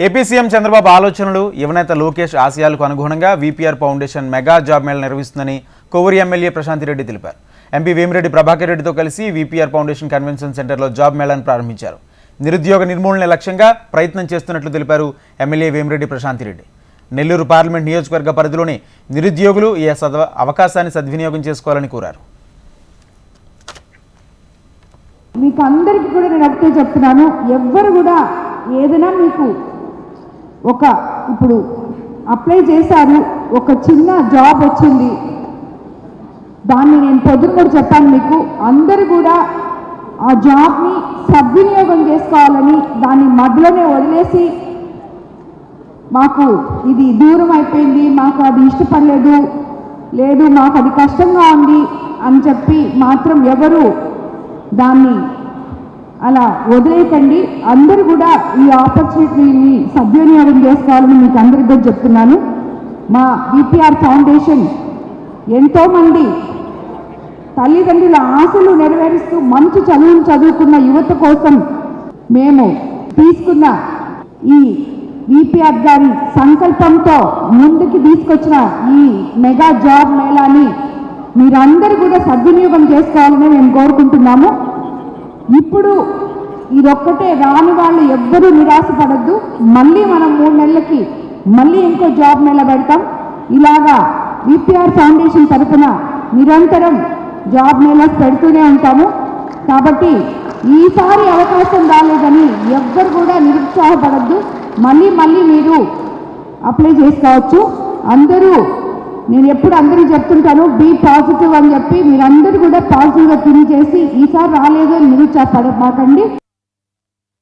AP CM Chandrababu ఆలోచనలు యువనేత లోకేష్ ఆశయాలకు అనుగుణంగా VPR foundation mega job Mela నిర్వహిస్తుందని కొవ్వూరు ఎమ్మెల్యే ప్రశాంతి రెడ్డి తెలిపారు. ఎంపీ వేమిరెడ్డి ప్రభాకర్ రెడ్డితో కలిసి వీపీఆర్ ఫౌండేషన్ కన్వెన్షన్ సెంటర్లో జాబ్ మేళాను ప్రారంభించారు. నిరుద్యోగ నిర్మూలన లక్ష్యంగా ప్రయత్నం చేస్తున్నట్లు తెలిపారు ఎమ్మెల్యే వేమిరెడ్డి ప్రశాంతి రెడ్డి. నెల్లూరు పార్లమెంట్ నియోజకవర్గ పరిధిలోని నిరుద్యోగులు ఈ అవకాశాన్ని సద్వినియోగం చేసుకోవాలని కోరారు. మీకు అందరికీ కూడా నేను ఒకటే చెప్తున్నాను, ఎవ్వరు కూడా ఏదైనా మీకు ఇప్పుడు అప్లై చేశారు, ఒక చిన్న జాబ్ వచ్చింది, దాన్ని నేను పొద్దున కూడా చెప్పాను మీకు, అందరూ కూడా ఆ జాబ్ని సద్వినియోగం చేసుకోవాలని, దాన్ని మధ్యలోనే వదిలేసి మాకు ఇది దూరం అయిపోయింది, మాకు అది ఇష్టపడలేదు, లేదు మాకు అది కష్టంగా ఉంది అని చెప్పి మాత్రం ఎవరు దాన్ని అలా వదిలేయకండి. అందరూ కూడా ఈ ఆపర్చునిటీని సద్వినియోగం చేసుకోవాలని మీకు అందరికీ కూడా చెప్తున్నాను. మా వీపీఆర్ ఫౌండేషన్ ఎంతోమంది తల్లిదండ్రుల ఆశలు నెరవేరుస్తూ మంచి చదువులు చదువుకున్న యువత కోసం మేము తీసుకున్న ఈ వీపీఆర్ గారి సంకల్పంతో ముందుకు తీసుకొచ్చిన ఈ మెగా జాబ్ మేళాని మీరందరూ కూడా సద్వినియోగం చేసుకోవాలని మేము కోరుకుంటున్నాము. ఇప్పుడు ఇదొక్కటే రాని వాళ్ళు ఎవ్వరూ నిరాశపడద్దు. మళ్ళీ మనం 3 నెలలకి మళ్ళీ ఇంకో జాబ్ మేళా పెడతాం. ఇలాగా వీపీఆర్ ఫౌండేషన్ తరఫున నిరంతరం జాబ్ మేళాస్ పెడుతూనే ఉంటాము. కాబట్టి ఈసారి అవకాశం రాలేదని ఎవ్వరు కూడా నిరుత్సాహపడద్దు. మళ్ళీ మీరు అప్లై చేసుకోవచ్చు. అందరూ నేను ఎప్పుడు అందరికీ చెప్తుంటాను, బీ పాజిటివ్ అని చెప్పి మీరందరూ కూడా పాజిటివ్గా థింక్ చేసి ఈసారి రాలేదు అని నిరుత్సాహపడమాకండి.